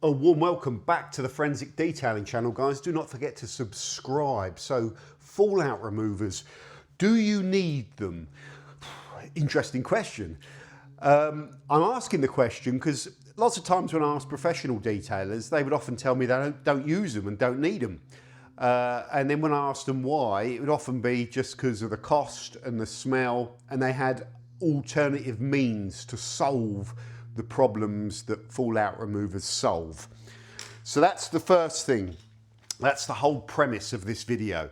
A warm welcome back to the Forensic Detailing channel, guys. Do not forget to subscribe. So, fallout removers, do you need them? Interesting question. I'm asking the question because lots of times when I ask professional detailers, they would often tell me they don't use them and don't need them. And then when I asked them why, it would often be just because of the cost and the smell, and they had alternative means to solve the problems that fallout removers solve. So that's the first thing. That's the whole premise of this video.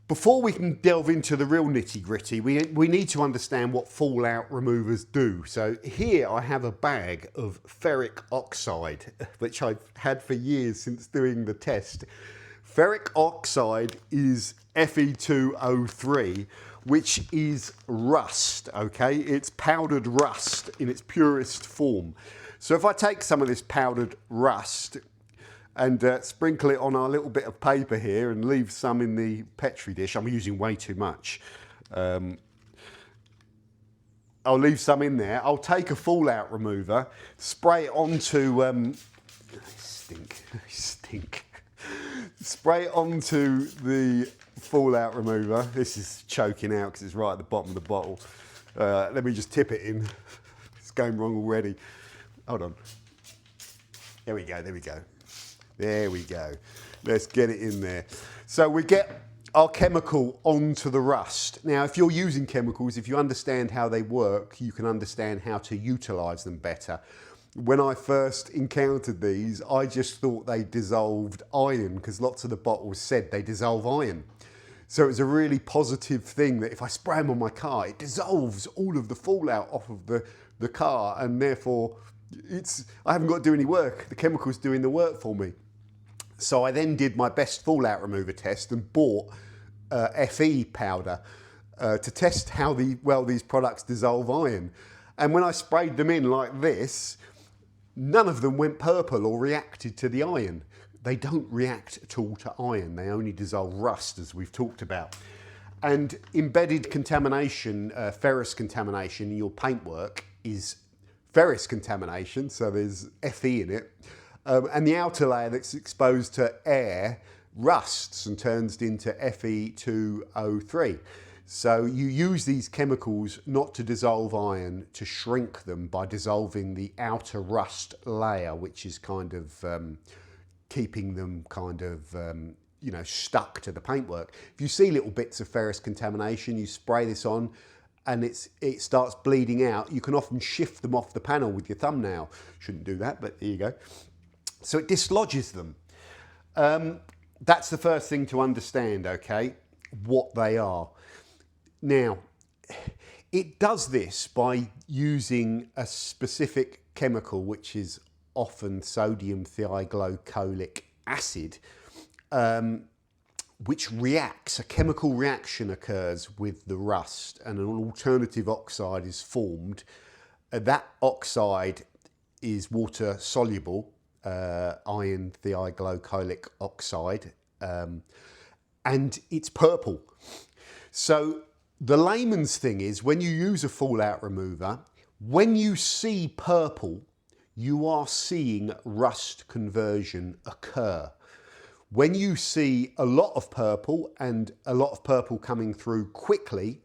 Before we can delve into the real nitty-gritty, we need to understand what fallout removers do. So here I have a bag of ferric oxide, which I've had for years since doing the test. Ferric oxide is Fe2O3, which is rust, okay? It's powdered rust in its purest form. So if I take some of this powdered rust and sprinkle it on our little bit of paper here and leave some in the Petri dish, I'm using way too much. I'll leave some in there. I'll take a fallout remover, spray it onto, stink. Spray it onto the fallout remover. This is choking out because it's right at the bottom of the bottle. Let me just tip it in. It's going wrong already. Hold on. There we go, there we go. There we go. Let's get it in there. So we get our chemical onto the rust. Now, if you're using chemicals, if you understand how they work, you can understand how to utilize them better. When I first encountered these, I just thought they dissolved iron because lots of the bottles said they dissolve iron. So it was a really positive thing that if I spray them on my car, it dissolves all of the fallout off of the car, and therefore I haven't got to do any work. The chemical's doing the work for me. So I then did my best fallout remover test and bought Fe powder to test how well these products dissolve iron. And when I sprayed them in like this, none of them went purple or reacted to the iron. They don't react at all to iron. They only dissolve rust, as we've talked about. And embedded contamination, ferrous contamination in your paintwork is ferrous contamination, so there's Fe in it. And the outer layer that's exposed to air rusts and turns into Fe2O3. So you use these chemicals not to dissolve iron, to shrink them by dissolving the outer rust layer, which is kind of keeping them kind of stuck to the paintwork. If you see little bits of ferrous contamination, you spray this on and it starts bleeding out. You can often shift them off the panel with your thumbnail. Shouldn't do that, but there you go. So it dislodges them. That's the first thing to understand, okay, what they are. Now, it does this by using a specific chemical, which is often sodium thioglycolic acid, which reacts. A chemical reaction occurs with the rust and an alternative oxide is formed. That oxide is water soluble, iron thioglycolic oxide, and it's purple. So the layman's thing is, when you use a fallout remover, when you see purple, you are seeing rust conversion occur. When you see a lot of purple and a lot of purple coming through quickly,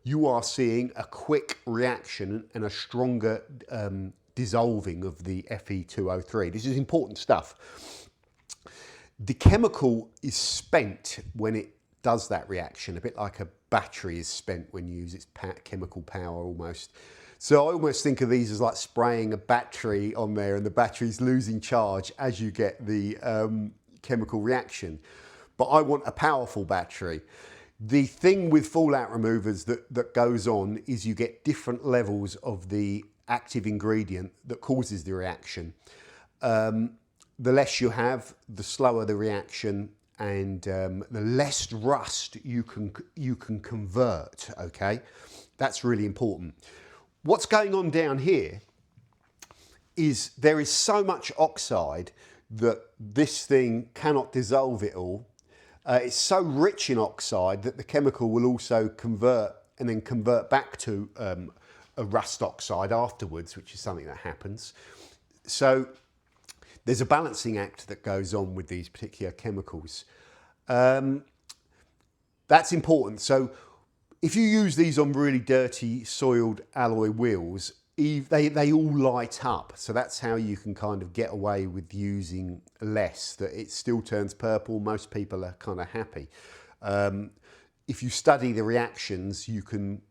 you are seeing a quick reaction and a stronger dissolving of the Fe2O3. This is important stuff. The chemical is spent when it does that reaction, a bit like a battery is spent when you use its chemical power almost. So I almost think of these as like spraying a battery on there and the battery's losing charge as you get the chemical reaction. But I want a powerful battery. The thing with fallout removers that goes on is you get different levels of the active ingredient that causes the reaction. The less you have, the slower the reaction, and the less rust you can convert, okay? That's really important. What's going on down here is there is so much oxide that this thing cannot dissolve it all. It's so rich in oxide that the chemical will also convert and then convert back to a rust oxide afterwards, which is something that happens. So there's a balancing act that goes on with these particular chemicals. That's important. So if you use these on really dirty, soiled alloy wheels, they all light up. So that's how you can kind of get away with using less, that it still turns purple. Most people are kind of happy. If you study the reactions, you can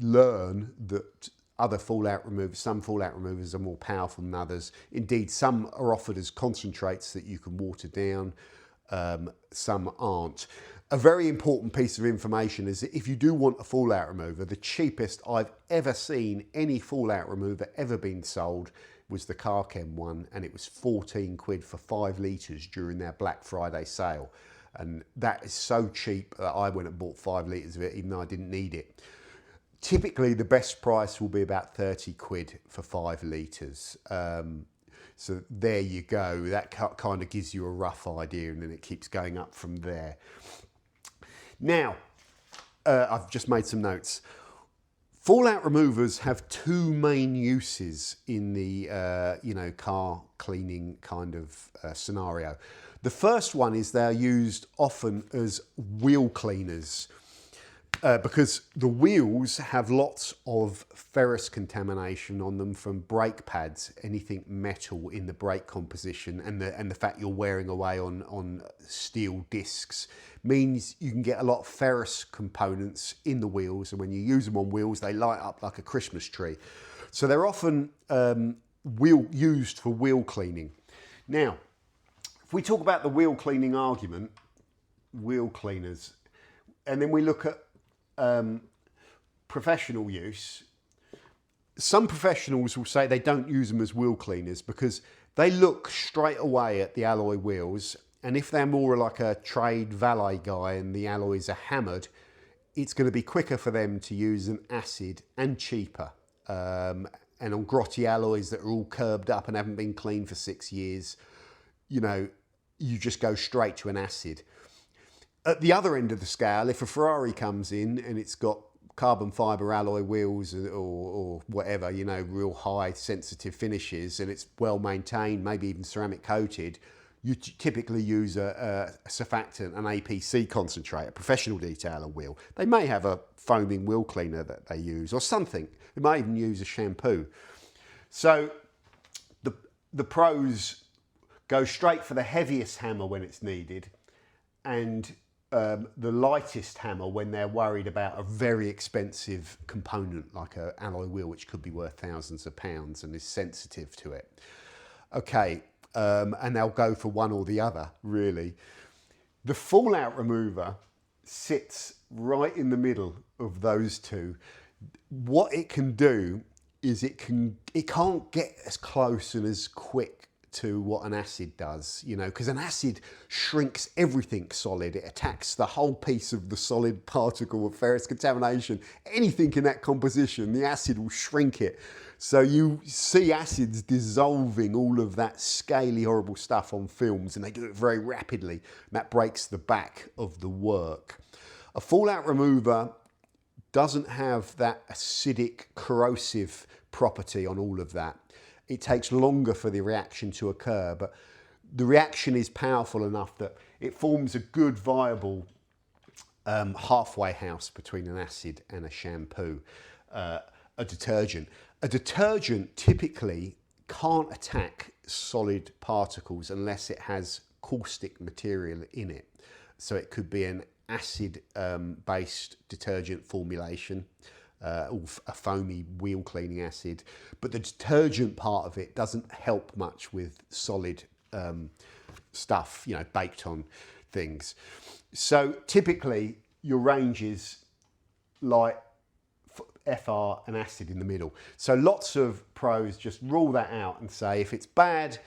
learn that other fallout removers, some fallout removers are more powerful than others. Indeed, some are offered as concentrates that you can water down, some aren't. A very important piece of information is that if you do want a fallout remover, the cheapest I've ever seen any fallout remover ever been sold was the Carchem one, and it was 14 quid for 5 litres during their Black Friday sale. And that is so cheap that I went and bought 5 litres of it even though I didn't need it. Typically the best price will be about 30 quid for 5 litres. So there you go, that kind of gives you a rough idea, and then it keeps going up from there. Now, I've just made some notes. Fallout removers have 2 main uses in the car cleaning kind of scenario. The first one is they're used often as wheel cleaners. Because the wheels have lots of ferrous contamination on them from brake pads, anything metal in the brake composition, and the fact you're wearing away on steel discs means you can get a lot of ferrous components in the wheels, and when you use them on wheels, they light up like a Christmas tree. So they're often used for wheel cleaning. Now, if we talk about the wheel cleaning argument, wheel cleaners, and then we look at professional use, some professionals will say they don't use them as wheel cleaners because they look straight away at the alloy wheels, and if they're more like a trade valet guy and the alloys are hammered, it's going to be quicker for them to use an acid and cheaper. And on grotty alloys that are all curbed up and haven't been cleaned for 6 years, you just go straight to an acid. At the other end of the scale, if a Ferrari comes in and it's got carbon fibre alloy wheels or whatever, real high sensitive finishes, and it's well maintained, maybe even ceramic coated, you typically use a surfactant, an APC concentrate, a professional detailer wheel. They may have a foaming wheel cleaner that they use or something. They might even use a shampoo. So the pros go straight for the heaviest hammer when it's needed, and the lightest hammer when they're worried about a very expensive component like an alloy wheel, which could be worth thousands of pounds and is sensitive to it. Okay, and they'll go for one or the other, really. The fallout remover sits right in the middle of those two. What it can do is it can't get as close and as quick to what an acid does, because an acid shrinks everything solid. It attacks the whole piece of the solid particle of ferrous contamination. Anything in that composition, the acid will shrink it. So you see acids dissolving all of that scaly, horrible stuff on films, and they do it very rapidly. And that breaks the back of the work. A fallout remover doesn't have that acidic, corrosive property on all of that. It takes longer for the reaction to occur, but the reaction is powerful enough that it forms a good, viable halfway house between an acid and a shampoo, a detergent. A detergent typically can't attack solid particles unless it has caustic material in it. So it could be an acid-based detergent formulation, or a foamy wheel cleaning acid, but the detergent part of it doesn't help much with solid stuff, baked on things. So typically your range is like FR and acid in the middle. So lots of pros just rule that out and say if it's bad,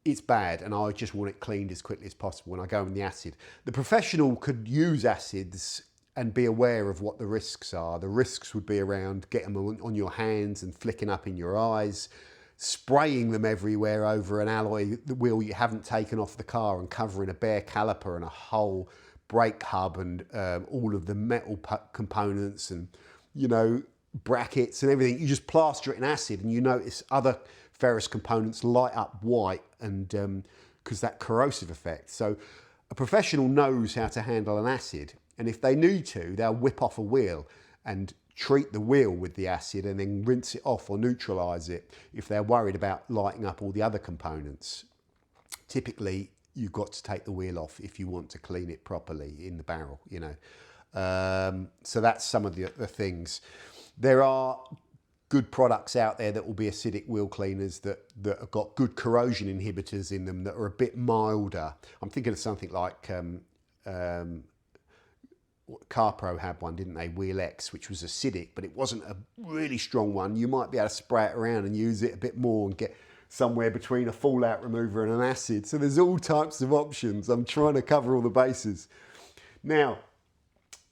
it's bad and I just want it cleaned as quickly as possible when I go in the acid. The professional could use acids and be aware of what the risks are. The risks would be around getting them on your hands and flicking up in your eyes, spraying them everywhere over an alloy wheel you haven't taken off the car and covering a bare caliper and a whole brake hub and all of the metal components and, brackets and everything. You just plaster it in acid and you notice other ferrous components light up white, and because that corrosive effect. So a professional knows how to handle an acid, and if they need to, they'll whip off a wheel and treat the wheel with the acid and then rinse it off or neutralise it if they're worried about lighting up all the other components. Typically, you've got to take the wheel off if you want to clean it properly in the barrel, you know. So that's some of the things. There are good products out there that will be acidic wheel cleaners that have got good corrosion inhibitors in them that are a bit milder. I'm thinking of something like CarPro had one, didn't they? Wheel X, which was acidic, but it wasn't a really strong one. You might be able to spray it around and use it a bit more and get somewhere between a fallout remover and an acid. So there's all types of options. I'm trying to cover all the bases. Now,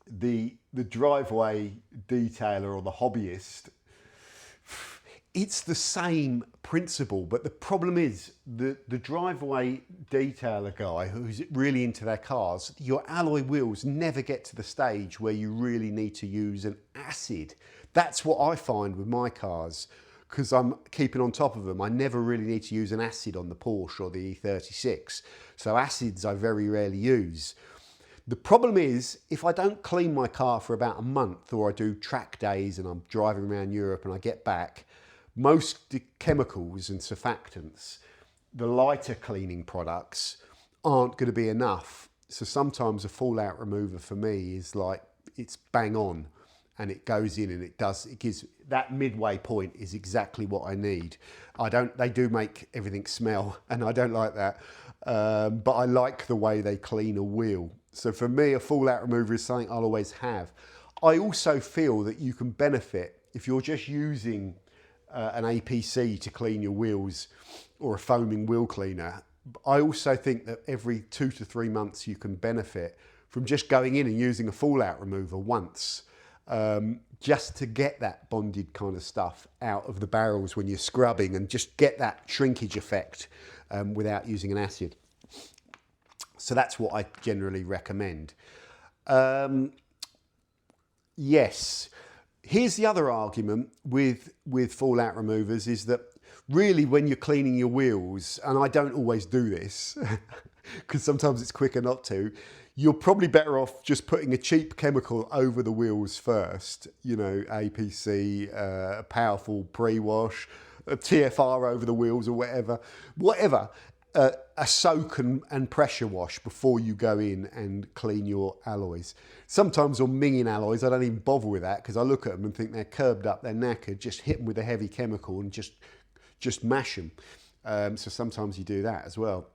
the driveway detailer or the hobbyist, it's the same principle, but the problem is the driveway detailer guy who's really into their cars, your alloy wheels never get to the stage where you really need to use an acid. That's what I find with my cars, because I'm keeping on top of them. I never really need to use an acid on the Porsche or the E36. So acids I very rarely use. The problem is, if I don't clean my car for about a month, or I do track days and I'm driving around Europe and I get back, most chemicals and surfactants, the lighter cleaning products, aren't going to be enough. So sometimes a fallout remover for me is like, it's bang on, and it goes in and it gives that midway point is exactly what I need. They do make everything smell, and I don't like that, but I like the way they clean a wheel. So for me, a fallout remover is something I'll always have. I also feel that you can benefit if you're just using an APC to clean your wheels, or a foaming wheel cleaner. I also think that every 2 to 3 months you can benefit from just going in and using a fallout remover once, just to get that bonded kind of stuff out of the barrels when you're scrubbing, and just get that shrinkage effect without using an acid. So that's what I generally recommend. Yes. Here's the other argument with fallout removers, is that really when you're cleaning your wheels, and I don't always do this because sometimes it's quicker not to, you're probably better off just putting a cheap chemical over the wheels first, you know, APC, a powerful pre-wash, a TFR over the wheels, or whatever. A soak and pressure wash before you go in and clean your alloys. Sometimes on minging alloys, I don't even bother with that, because I look at them and think they're curbed up, they're knackered, just hit them with a heavy chemical and just mash them. So sometimes you do that as well.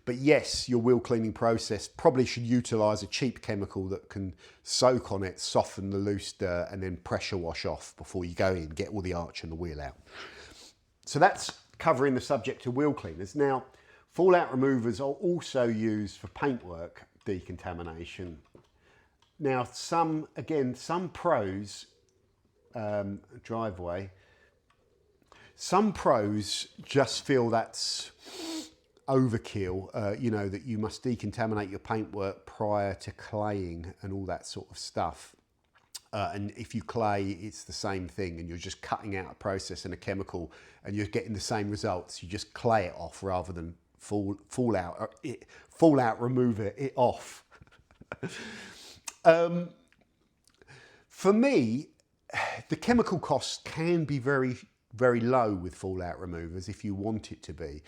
But yes, your wheel cleaning process probably should utilise a cheap chemical that can soak on it, soften the loose dirt, and then pressure wash off before you go in, get all the arch and the wheel out. So that's covering the subject of wheel cleaners. Now, fallout removers are also used for paintwork decontamination. Now, some pros, driveway, some pros just feel that's overkill, you know, that you must decontaminate your paintwork prior to claying and all that sort of stuff. And if you clay, it's the same thing, and you're just cutting out a process and a chemical, and you're getting the same results. You just clay it off rather than fallout remover it off. For me, the chemical costs can be very, very low with fallout removers if you want it to be.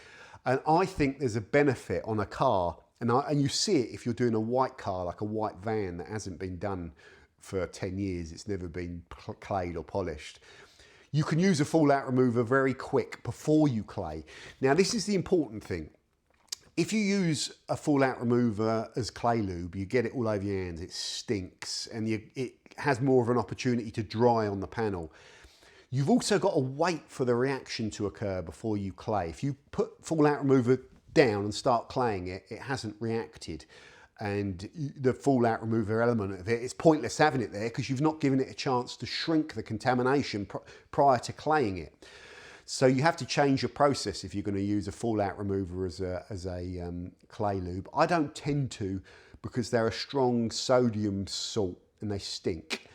And I think there's a benefit on a car, and you see it if you're doing a white car, like a white van that hasn't been done for 10 years, it's never been clayed or polished. You can use a fallout remover very quick before you clay. Now, this is the important thing. If you use a fallout remover as clay lube, you get it all over your hands, it stinks, and it has more of an opportunity to dry on the panel. You've also got to wait for the reaction to occur before you clay. If you put fallout remover down and start claying it, it hasn't reacted. And the fallout remover element of it, it's pointless having it there because you've not given it a chance to shrink the contamination prior to claying it. So you have to change your process if you're going to use a fallout remover as a clay lube. I don't tend to, because they're a strong sodium salt and they stink.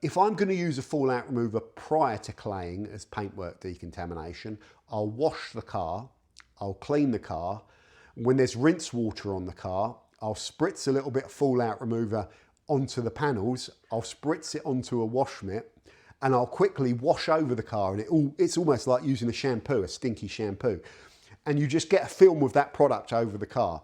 If I'm going to use a fallout remover prior to claying as paintwork decontamination, I'll wash the car, I'll clean the car. When there's rinse water on the car, I'll spritz a little bit of fallout remover onto the panels, I'll spritz it onto a wash mitt, and I'll quickly wash over the car, and it's almost like using a shampoo, a stinky shampoo. And you just get a film of that product over the car.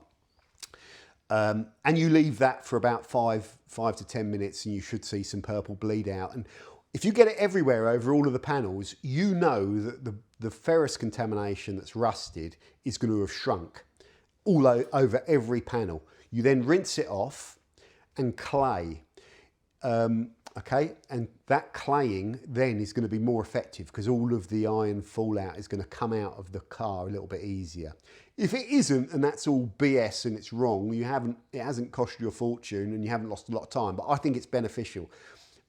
And you leave that for about 5 to 10 minutes and you should see some purple bleed out. And if you get it everywhere over all of the panels, you know that the ferrous contamination that's rusted is going to have shrunk all over every panel. You then rinse it off and clay. Okay, and that claying then is going to be more effective because all of the iron fallout is going to come out of the car a little bit easier. If it isn't, and that's all BS and it's wrong, it hasn't cost you a fortune and you haven't lost a lot of time, but I think it's beneficial,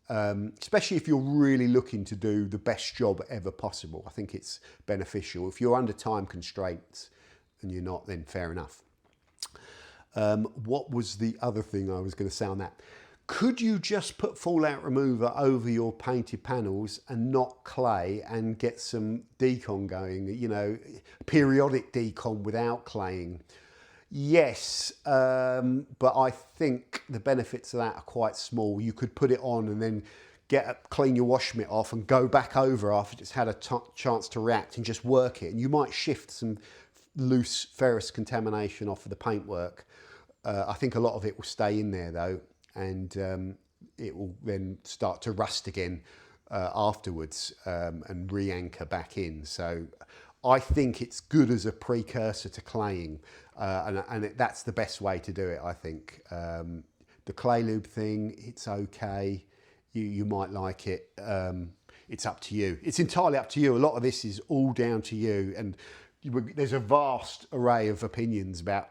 especially if you're really looking to do the best job ever possible. I think it's beneficial. If you're under time constraints and you're not, then fair enough. What was the other thing I was going to say on that? Could you just put fallout remover over your painted panels and not clay and get some decon going, you know, periodic decon without claying? Yes, but I think the benefits of that are quite small. You could put it on and then clean your wash mitt off and go back over after it's had a chance to react and just work it. And you might shift some loose ferrous contamination off of the paintwork. I think a lot of it will stay in there though, and it will then start to rust again afterwards and re-anchor back in. So I think it's good as a precursor to claying, and that's the best way to do it, I think. The clay lube thing, it's okay. You might like it. It's up to you. It's entirely up to you. A lot of this is all down to you, and there's a vast array of opinions about,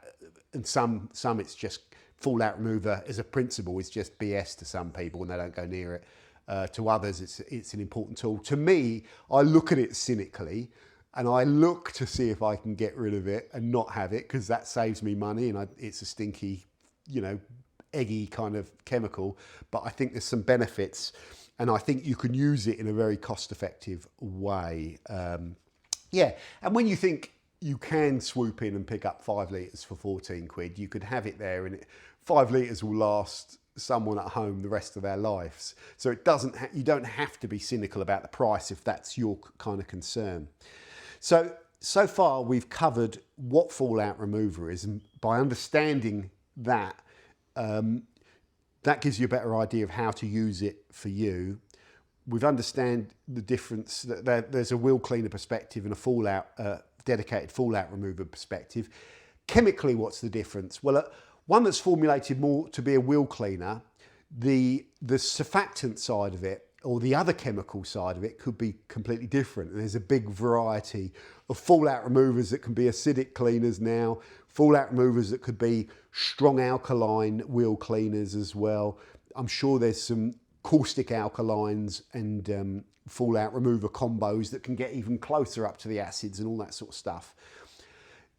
and some it's just fallout remover as a principle is just BS to some people and they don't go near it. To others, it's an important tool. To me, I look at it cynically and I look to see if I can get rid of it and not have it, because that saves me money, and it's a stinky, you know, eggy kind of chemical. But I think there's some benefits, and I think you can use it in a very cost-effective way. Yeah, and when you think you can swoop in and pick up 5 litres for 14 quid, you could have it there, and 5 litres will last someone at home the rest of their lives. So you don't have to be cynical about the price if that's your kind of concern. So far we've covered what fallout remover is, and by understanding that, that gives you a better idea of how to use it for you. We've understand the difference, that there's a wheel cleaner perspective and a dedicated fallout remover perspective. Chemically, what's the difference? Well, one that's formulated more to be a wheel cleaner, the surfactant side of it, or the other chemical side of it, could be completely different. And there's a big variety of fallout removers that can be acidic cleaners now, fallout removers that could be strong alkaline wheel cleaners as well. I'm sure there's some caustic alkalines and fallout remover combos that can get even closer up to the acids and all that sort of stuff.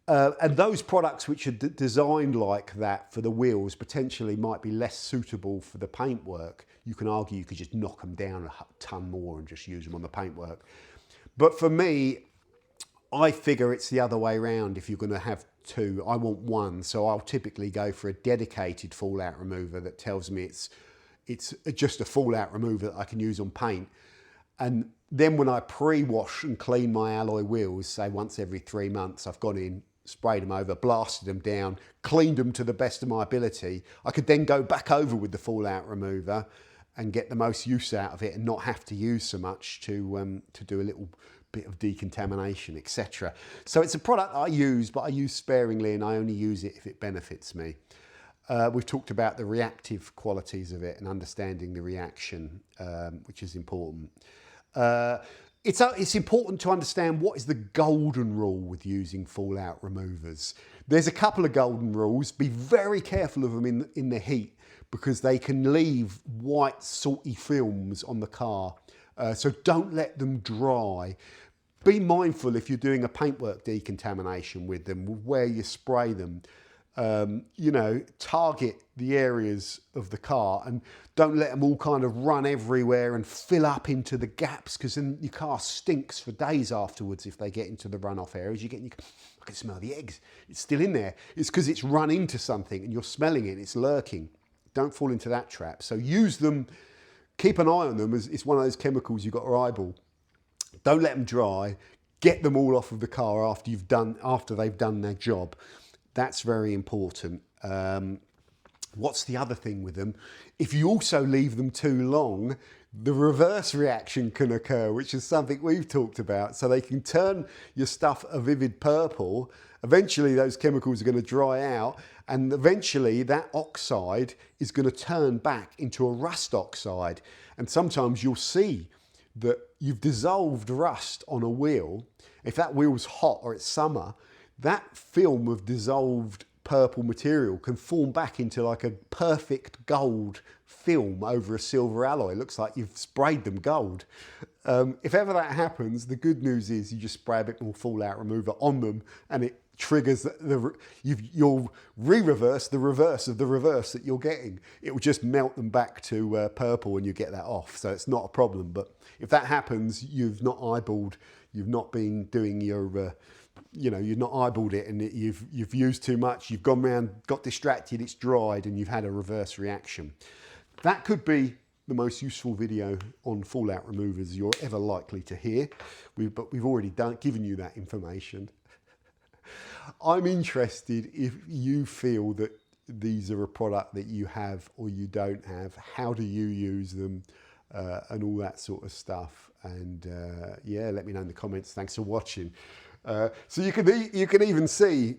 And those products which are designed like that for the wheels potentially might be less suitable for the paintwork. You can argue you could just knock them down a ton more and just use them on the paintwork. But for me, I figure it's the other way around. If you're going to have two, I want one. So I'll typically go for a dedicated fallout remover that tells me it's just a fallout remover that I can use on paint. And then when I pre-wash and clean my alloy wheels, say once every 3 months, I've gone in, sprayed them over, blasted them down, cleaned them to the best of my ability, I could then go back over with the fallout remover and get the most use out of it and not have to use so much to do a little bit of decontamination, etc. So it's a product I use, but I use sparingly, and I only use it if it benefits me. We've talked about the reactive qualities of it and understanding the reaction, which is important. It's important to understand what is the golden rule with using fallout removers. There's a couple of golden rules. Be very careful of them in the heat, because they can leave white salty films on the car. So don't let them dry. Be mindful if you're doing a paintwork decontamination with them, where you spray them. you know, target the areas of the car and don't let them all kind of run everywhere and fill up into the gaps, because then your car stinks for days afterwards if they get into the runoff areas. I can smell the eggs. It's still in there. It's because it's run into something and you're smelling it, it's lurking. Don't fall into that trap. So use them, keep an eye on them. It's one of those chemicals you've got to eyeball. Don't let them dry. Get them all off of the car after they've done their job. That's very important. What's the other thing with them? If you also leave them too long, the reverse reaction can occur, which is something we've talked about. So they can turn your stuff a vivid purple. Eventually those chemicals are going to dry out, and eventually that oxide is going to turn back into a rust oxide. And sometimes you'll see that you've dissolved rust on a wheel. If that wheel's hot or it's summer, that film of dissolved purple material can form back into like a perfect gold film over a silver alloy. It looks like you've sprayed them gold. If ever that happens, the good news is you just spray a bit more fallout remover on them and it triggers you'll re-reverse the reverse of the reverse that you're getting. It will just melt them back to purple and you get that off. So it's not a problem. But if that happens, you've not eyeballed, you've not been doing your you've not eyeballed it, and you've used too much, you've gone round, got distracted, it's dried, and you've had a reverse reaction. That could be the most useful video on fallout removers you're ever likely to hear. But we've already given you that information. I'm interested if you feel that these are a product that you have or you don't have. How do you use them, and all that sort of stuff. And yeah, let me know in the comments. Thanks for watching. So you can even see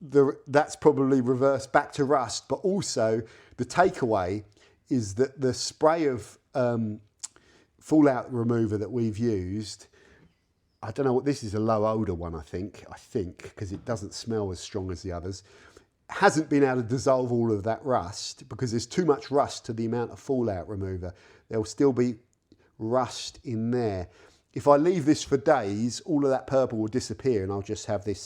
that's probably reversed back to rust, but also the takeaway is that the spray of fallout remover that we've used, I don't know what this is, a low odor one, I think, because it doesn't smell as strong as the others, hasn't been able to dissolve all of that rust because there's too much rust to the amount of fallout remover. There'll still be rust in there. If I leave this for days, all of that purple will disappear and I'll just have the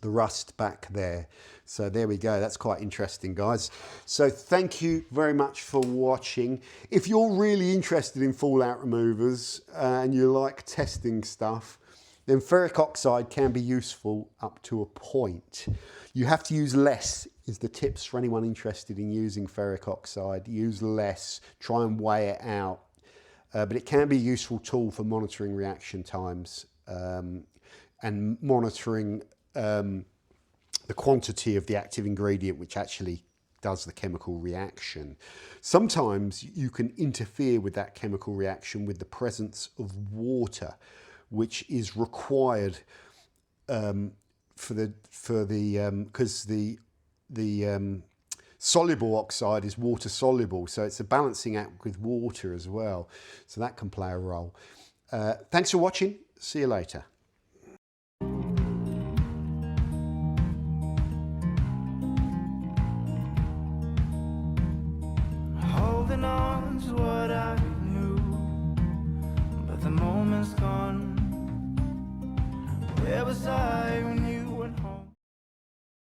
rust back there. So there we go. That's quite interesting, guys. So thank you very much for watching. If you're really interested in fallout removers and you like testing stuff, then ferric oxide can be useful up to a point. You have to use less is the tips for anyone interested in using ferric oxide. Use less, try and weigh it out. But it can be a useful tool for monitoring reaction times and monitoring the quantity of the active ingredient which actually does the chemical reaction. Sometimes you can interfere with that chemical reaction with the presence of water, which is required because the soluble oxide is water soluble, so it's a balancing act with water as well, so that can play a role. Thanks for watching. See you later. Holding on to what I knew, but the moment's gone. Where was I?